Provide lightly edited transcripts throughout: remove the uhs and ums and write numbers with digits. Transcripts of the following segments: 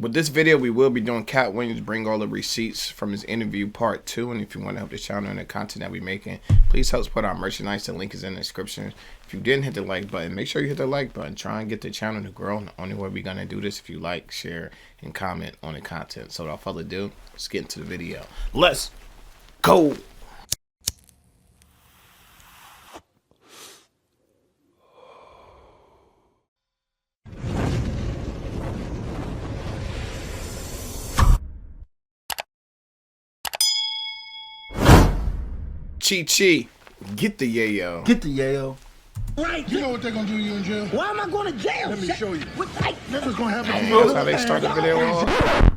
With this video, we will be doing Katt Williams bring all the receipts from his interview part 2. And if you want to help the channel and the content that we're making, please help support our merchandise. The link is in the description. If you didn't hit the like button, make sure you hit the like button. Try and get the channel to grow. And the only way we're going to do this if you like, share, and comment on the content. So without further ado, let's get into the video. Let's go. Chi, get the yayo. Get the yayo. Right. You know what they're gonna do to you in jail? Why am I going to jail? Let me show you. That's what's gonna happen to you. That's how they start the video off.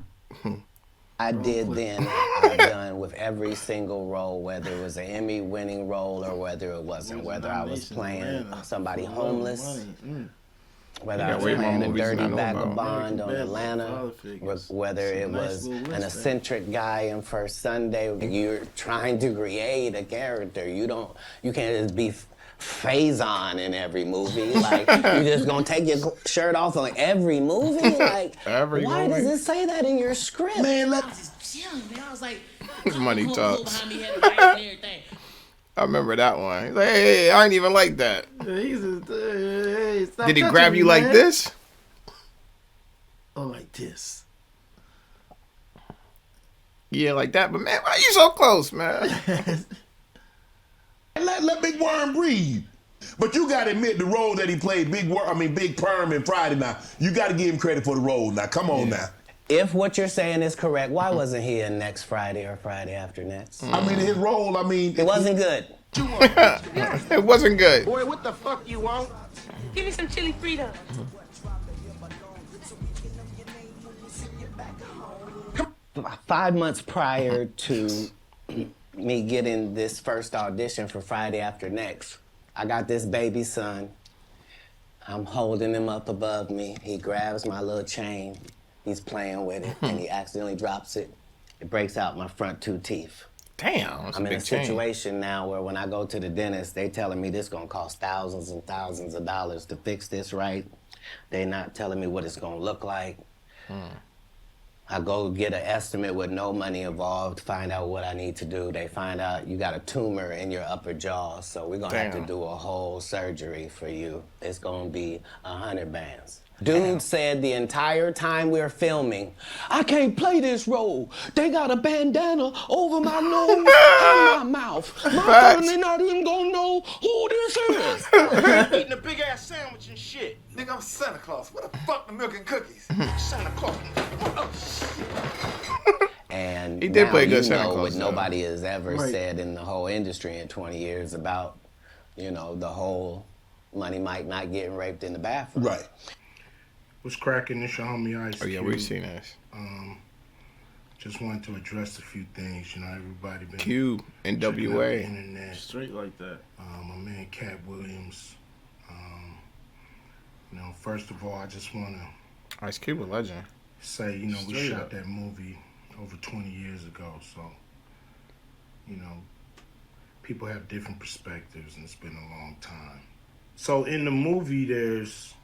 I did then, I've done with every single role, whether it was an Emmy-winning role or whether it wasn't, whether I was playing somebody homeless, whether I was playing a dirty vagabond on Atlanta, whether it was an eccentric guy in First Sunday. You're trying to create a character. You can't just be Faison in every movie. Like, you're just gonna take your shirt off on every movie? Like, why does it say that in your script? Man, I was just chilling, man. I was like, money talks. behind me had the light and everything. I remember that one. He's like, hey, I ain't even like that. Did he grab you like this? Oh, like this. Yeah, like that. But man, why you so close, man? let Big Worm breathe. But you gotta admit the role that he played, Big Perm in Friday now. You gotta give him credit for the role now. Come on now. If what you're saying is correct, why wasn't he in next Friday or Friday after next? I mean, his role, it wasn't good. It wasn't good. Boy, what the fuck you want? Give me some chili Frito. 5 months prior to me getting this first audition for Friday After Next, I got this baby son. I'm holding him up above me. He grabs my little chain. He's playing with it, and he accidentally drops it. It breaks out my front 2 teeth. Damn, that's I'm a in a big chain. situation now where when I go to the dentist, they telling me this gonna cost thousands and thousands of dollars to fix this right. They not telling me what it's gonna look like. I go get an estimate with no money involved, find out what I need to do. They find out you got a tumor in your upper jaw, so we're gonna have to do a whole surgery for you. It's gonna be 100 bands. Dude said the entire time we're filming, I can't play this role. They got a bandana over my nose and my mouth. My family not even gonna know who this is. Eating a big ass sandwich and shit. Nigga, I'm Santa Claus. What the fuck the milk and cookies? Santa Claus. And he did now play a good you Santa know Claus, what though. nobody has ever said in the whole industry in 20 years about, you know, the whole Money Mike not getting raped in the bathroom. Right. What's cracking? This your homie Ice. Oh yeah, we've seen this. Just wanted to address a few things. You know, everybody been Cube, checking out the NWA. internet. Straight like that. My man Katt Williams. You know, first of all, I just want to Ice Cube, a legend. say, you know, we Straight shot up. that movie over 20 years ago, so you know, people have different perspectives, and it's been a long time. So in the movie, there's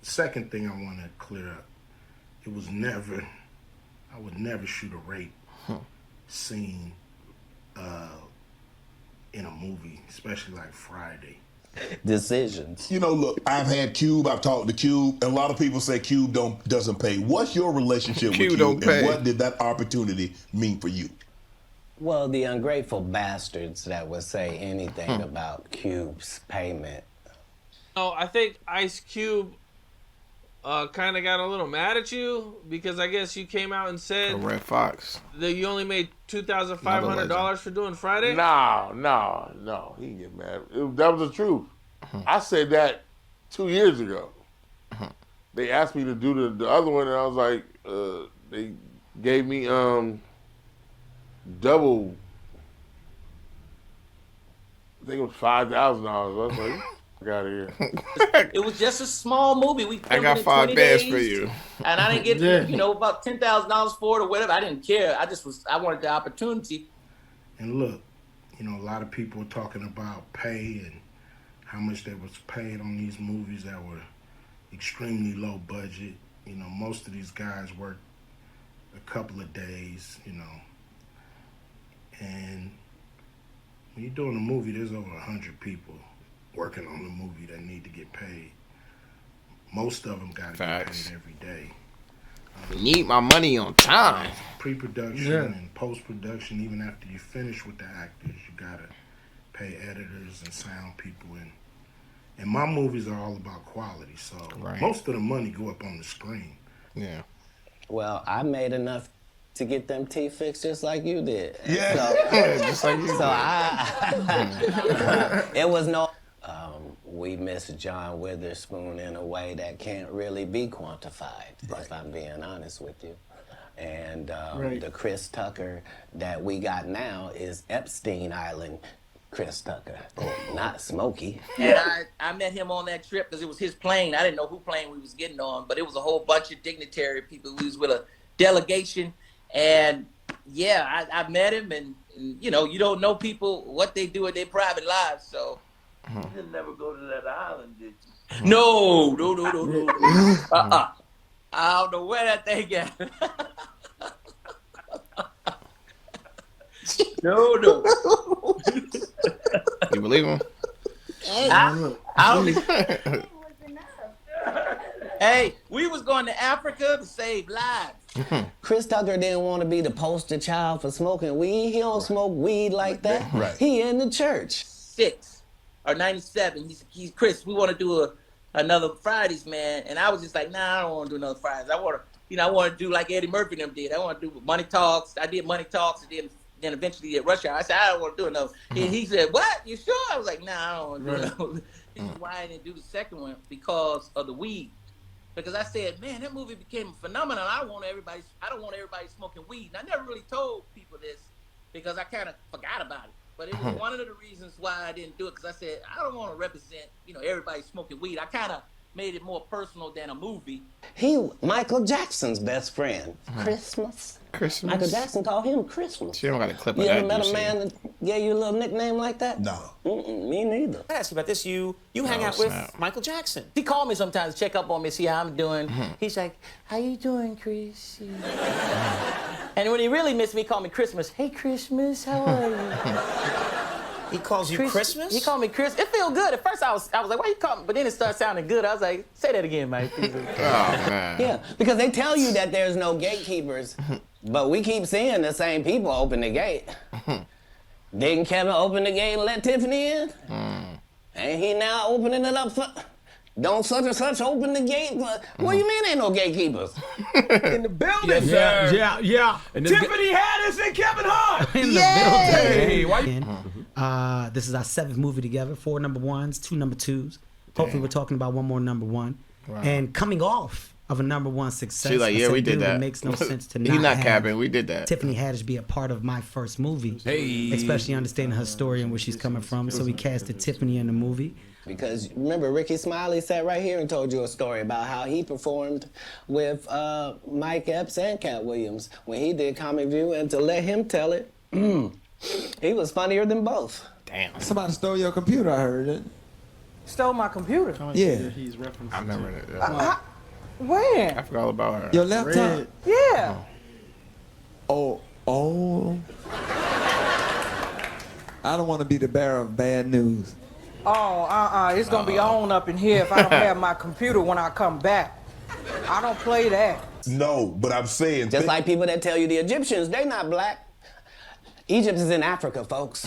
second thing I want to clear up. It was never, I would never shoot a rape scene in a movie, especially like Friday. Decisions. You know, look, I've had Cube, I've talked to Cube, and a lot of people say Cube doesn't pay. What's your relationship with Cube Cube, don't pay. and what did that opportunity mean for you? Well, the ungrateful bastards that would say anything about Cube's payment. Oh, I think Ice Cube kind of got a little mad at you because I guess you came out and A said Red Fox. that you only made $2,500 for doing Friday. No, he didn't get mad. That was the truth. I said that 2 years ago. They asked me to do the other one, and I was like, they gave me double. I think it was $5,000. I was like, out of here. It was just a small movie. We I got 5 bands for you. And I didn't get, you know, about $10,000 for it or whatever. I didn't care. I wanted the opportunity. And look, you know, a lot of people are talking about pay and how much they was paid on these movies that were extremely low budget. You know, most of these guys work a couple of days, you know. And when you're doing a movie, there's over 100 people working on the movie that need to get paid. Most of them got to get paid every day. Need my money on time. Pre-production and post-production, even after you finish with the actors, you gotta pay editors and sound people. And my movies are all about quality, so most of the money go up on the screen. Yeah. Well, I made enough to get them teeth fixed just like you did. Yeah. So, Just like you did. It was no... we miss John Witherspoon in a way that can't really be quantified, if I'm being honest with you. And the Chris Tucker that we got now is Epstein Island Chris Tucker, not Smokey. And I met him on that trip because it was his plane. I didn't know who plane we was getting on, but it was a whole bunch of dignitary people. We was with a delegation, and yeah, I met him, and you know, you don't know people, what they do in their private lives, so. You didn't never go to that island, did you? No. I don't know where that thing at. No. You believe him? Hey, we was going to Africa to save lives. Chris Tucker didn't want to be the poster child for smoking weed. He don't smoke weed like that. Right. He in the church. 6 or 97. He's Chris. We want to do another Fridays, man. And I was just like, nah, I don't want to do another Fridays. I want to do like Eddie Murphy and them did. I want to do Money Talks. I did Money Talks, and then eventually did Rush Hour. I said, I don't want to do another. And he said, what? You sure? I was like, nah, I don't want to do another. This is why I didn't do the second one, because of the weed. Because I said, man, that movie became a phenomenon. I don't want everybody smoking weed. And I never really told people this because I kind of forgot about it. But it was one of the reasons why I didn't do it, because I said, I don't want to represent, everybody smoking weed. I kind of made it more personal than a movie. He Michael Jackson's best friend. Christmas. Michael Jackson called him Christmas. You don't got a clip of You that. ever met a man that gave you a little nickname like that? No. Me neither. I ask you about this. You hang out with Michael Jackson. He called me sometimes to check up on me, see how I'm doing. He's like, how you doing, Chris? And when he really missed me, he called me Christmas. Hey, Christmas, how are you? He calls you Christmas? He called me Chris. It felt good. At first, I was like, why you call me? But then it started sounding good. I was like, say that again, Mike. Oh, man. Yeah, because they tell you that there's no gatekeepers, but we keep seeing the same people open the gate. Didn't Kevin open the gate and let Tiffany in? And he now opening it up for... Don't such and such open the gate? What do you mean ain't no gatekeepers? In the building, sir. Yeah. Tiffany Haddish and Kevin Hart. In the building. Hey, why you... this is our 7th movie together. 4 number 1s, 2 number 2s. Hopefully we're talking about one more number 1. Wow. And coming off of a number 1 success. She's like, yeah, we did that. It makes no sense to not He's not have capping. We did that. Tiffany Haddish be a part of my first movie. Hey. Especially understanding her story and where she's coming from. So we casted Tiffany in the movie. Because remember, Ricky Smiley sat right here and told you a story about how he performed with Mike Epps and Katt Williams when he did Comic View, and to let him tell it, he was funnier than both. Damn. Somebody stole your computer, I heard it. Stole my computer? Yeah. I remember that. When? I forgot all about her. Your laptop? Yeah. Oh. I don't want to be the bearer of bad news. Oh, it's gonna be on up in here if I don't have my computer when I come back. I don't play that. No, but I'm saying... Just like people that tell you the Egyptians, they not black. Egypt is in Africa, folks.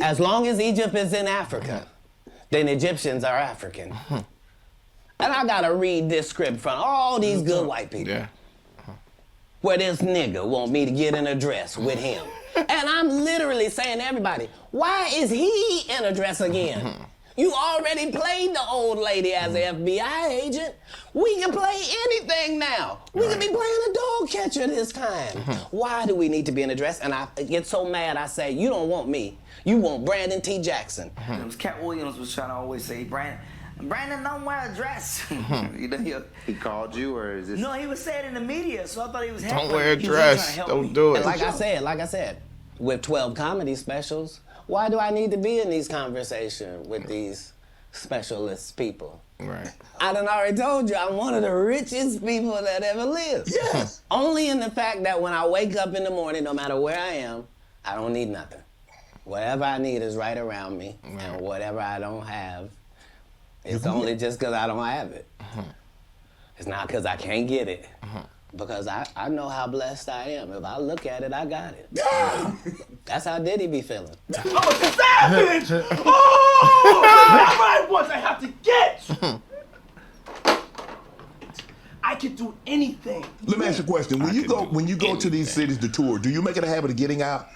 As long as Egypt is in Africa, then Egyptians are African. And I gotta read this script from all these good white people. Yeah. Where this nigga want me to get in a dress with him. And I'm literally saying to everybody, why is he in a dress again? You already played the old lady as an FBI agent. We can play anything now. We can be playing a dog catcher this time. Why do we need to be in a dress? And I get so mad, I say, you don't want me. You want Brandon T. Jackson. It was Katt Williams was trying to always say, Brandon don't wear a dress. He called you, or is this? No, he was saying in the media, so I thought he was helping. Don't wear a dress. Don't do it. And like I said, with 12 comedy specials, why do I need to be in these conversations with these specialist people? Right. I done already told you I'm one of the richest people that ever lived. Yes. Only in the fact that when I wake up in the morning, no matter where I am, I don't need nothing. Whatever I need is right around me, and whatever I don't have, it's only just because I don't have it. It's not because I can't get it, because I know how blessed I am. If I look at it, I got it. That's how Diddy be feeling. I'm a savage! Oh! That's right, what I have to get! I can do anything. Let me ask you a question. When you go to these cities to tour, do you make it a habit of getting out?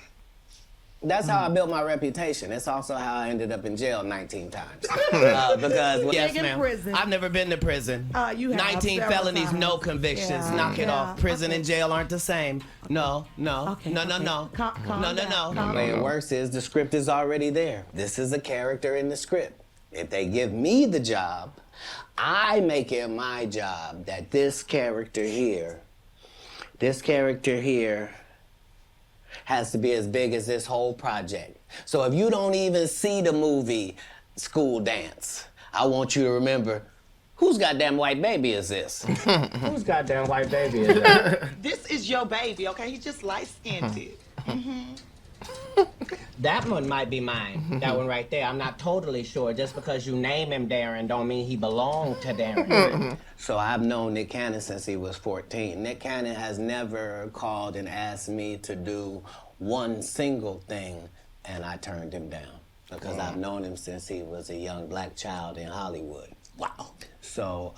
That's how I built my reputation. It's also how I ended up in jail 19 times. Because Yes, ma'am. I've never been to prison. You have 19 several felonies, times. no convictions. Yeah. Knock it Yeah. off. Prison and jail aren't the same. No. Calm No. The way it works is the script is already there. This is a character in the script. If they give me the job, I make it my job that this character here has to be as big as this whole project. So if you don't even see the movie School Dance, I want you to remember, whose goddamn white baby is this? Whose goddamn white baby is that? This is your baby, okay? He's just light-skinned. That one might be mine. That one right there. I'm not totally sure. Just because you name him Darren don't mean he belonged to Darren. So I've known Nick Cannon since he was 14. Nick Cannon has never called and asked me to do one single thing, and I turned him down. Because I've known him since he was a young black child in Hollywood. Wow. So,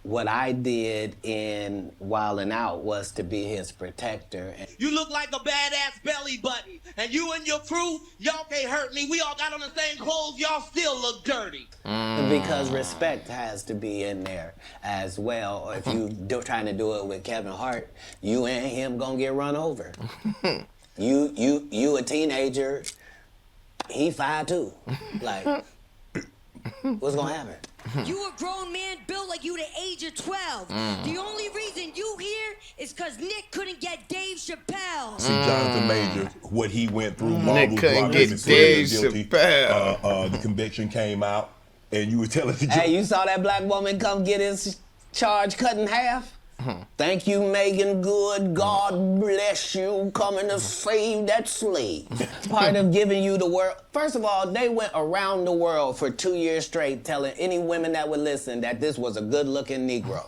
what I did in Wildin' Out was to be his protector. You look like a badass belly button, and you and your crew, y'all can't hurt me. We all got on the same clothes, y'all still look dirty. Because respect has to be in there as well. If you trying to do it with Kevin Hart, you and him gonna get run over. You a teenager, he 5'2". Like, what's gonna happen? You a grown man built like you the age of 12. The only reason you here is because Nick couldn't get Dave Chappelle. See Jonathan Major, what he went through. Nick couldn't get Dave Chappelle. The conviction came out, and you were telling the Hey, you saw that black woman come get his charge cut in half? Thank you, Megan Good. God bless you, coming to save that slave. Part of giving you the world. First of all, they went around the world for 2 years straight telling any women that would listen that this was a good-looking Negro.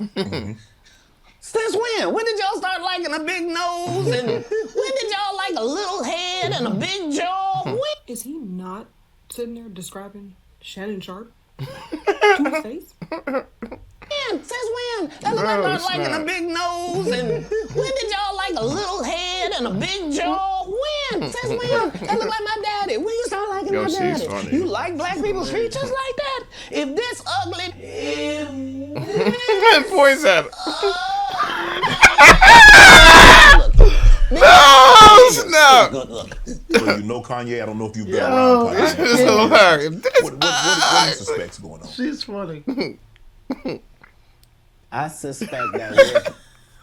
Since when? When did y'all start liking a big nose? And when did y'all like a little head and a big jaw? When? Is he not sitting there describing Shannon Sharp to his face? Since when? That look like y'all liking a big nose. And when did y'all like a little head and a big jaw? When? Since when? That look like my daddy. When you start liking my daddy? Funny. You like black people's features like that? If this ugly... Points at him. No, snap. So you know Kanye? I don't know if you've been around Kanye. This is hilarious. What do you suspect's going on? She's funny. I suspect that we're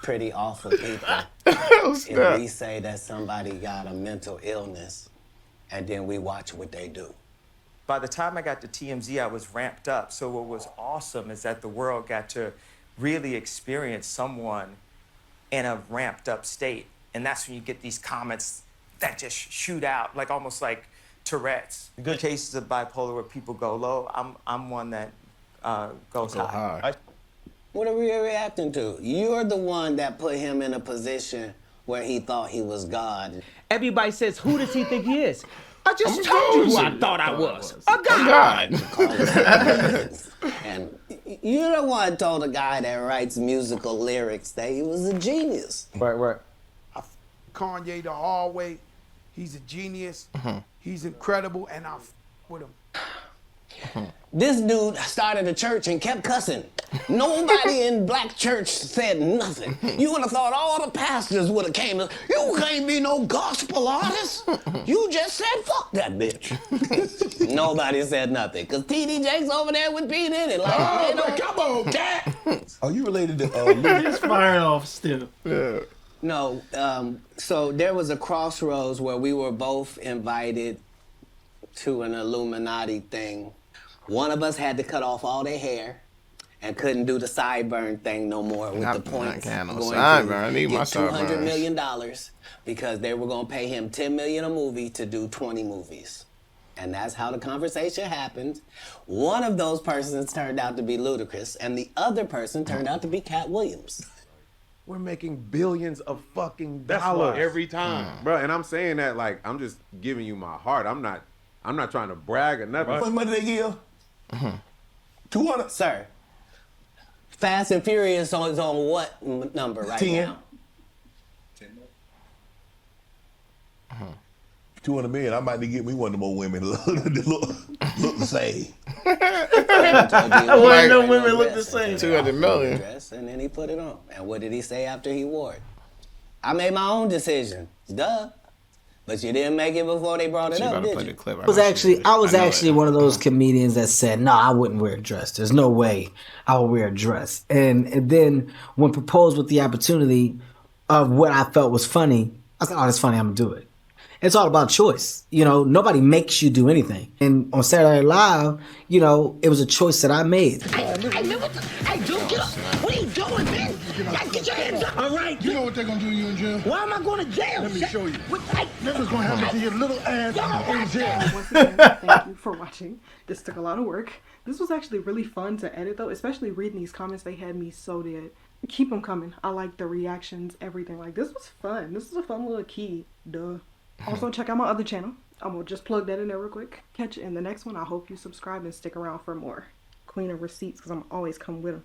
pretty awful people if we say that somebody got a mental illness and then we watch what they do. By the time I got to TMZ, I was ramped up. So what was awesome is that the world got to really experience someone in a ramped up state. And that's when you get these comments that just shoot out, like almost like Tourette's. Good cases of bipolar where people go low. I'm one that goes high. What are we reacting to? You're the one that put him in a position where he thought he was God. Everybody says, who does he think he is? I just told you who I thought I was. A God. And you're the one told a guy that writes musical lyrics that he was a genius. Right. Kanye the hard way. He's a genius. He's incredible, and I with him. This dude started a church and kept cussing. Nobody in black church said nothing. You would have thought all the pastors would have came. You can't be no gospel artist. You just said fuck that bitch. Nobody said nothing because TD Jakes over there with P Diddy. Like, come on, cat. Are you related to? He's firing off still. Yeah. No. So there was a crossroads where we were both invited to an Illuminati thing. One of us had to cut off all their hair and couldn't do the sideburn thing no more with the points I going sideburn. I need my get $200 sideburns. million because they were going to pay him $10 million a movie to do 20 movies. And that's how the conversation happened. One of those persons turned out to be Ludacris, and the other person turned out to be Katt Williams. We're making billions of fucking That's dollars why. every time, bro. And I'm saying that like I'm just giving you my heart. I'm not trying to brag or nothing. How much money they give? 200. Sir, Fast and Furious is on what number right 10. now? 200 million. I might need to get me one of them old women look the same. One of them women look the same. 200 million. And then he put it on. And what did he say after he wore it? I made my own decision. Duh. But you didn't make it before they brought it up, did you? I was actually one of those comedians that said, no, I wouldn't wear a dress. There's no way I would wear a dress. And then when proposed with the opportunity of what I felt was funny, I said, oh, that's funny, I'm going to do it. It's all about choice. You know, nobody makes you do anything. And on Saturday Night Live, you know, it was a choice that I made. Hey, dude, get up. What are you doing, man? Get your hands up. All right. You know what they're gonna do to you in jail? Why am I going to jail? Let me show you. This is gonna happen to your little ass in jail. Once again, thank you for watching. This took a lot of work. This was actually really fun to edit though, especially reading these comments. They had me so dead. Keep them coming. I like the reactions, everything. Like, this was fun. This was a fun little key. Duh. Also, check out my other channel. I'm gonna just plug that in there real quick. Catch you in the next one. I hope you subscribe and stick around for more Queen of Receipts because I'm always come with them.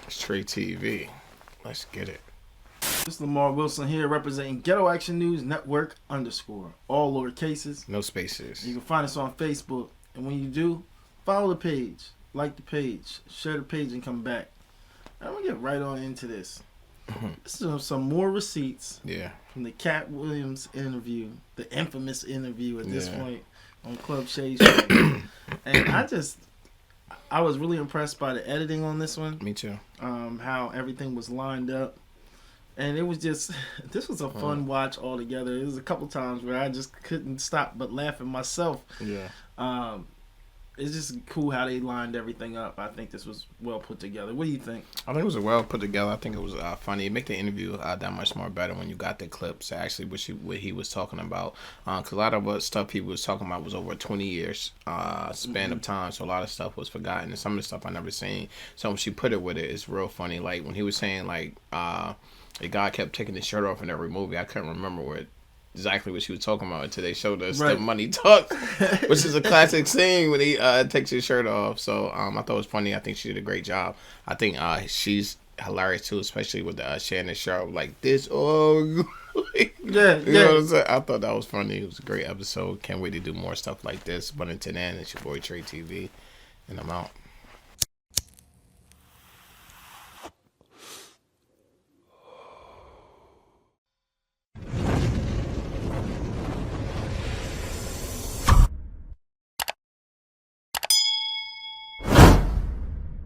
It's TRE-TV. Let's get it. This Lamar Wilson here representing Ghetto Action News Network _ all lowercases. No spaces. You can find us on Facebook. And when you do, follow the page, like the page, share the page, and come back. I'm going to get right on into this. This is some more receipts from the Katt Williams interview, the infamous interview at this point on Club Shade Show. And I was really impressed by the editing on this one. Me too. How everything was lined up. And it was just, this was a fun watch altogether. There was a couple times where I just couldn't stop but laughing myself. Yeah. It's just cool how they lined everything up. I think this was well put together. What do you think? I think it was well put together. I think it was funny. It made the interview that much more better when you got the clips. Actually, what he was talking about, because a lot of what stuff he was talking about was over 20 years span of time. So a lot of stuff was forgotten, and some of the stuff I never seen. So when she put it with it, it's real funny. Like when he was saying like the guy kept taking his shirt off in every movie. I couldn't remember exactly what she was talking about until they showed us the Money Talk, which is a classic scene when he takes his shirt off. So I thought it was funny. I think she did a great job. I think she's hilarious too, especially with Shannon Sharp like this. Oh, you know what I'm saying? I thought that was funny. It was a great episode. Can't wait to do more stuff like this. But until then, it's your boy TRE-TV, and I'm out.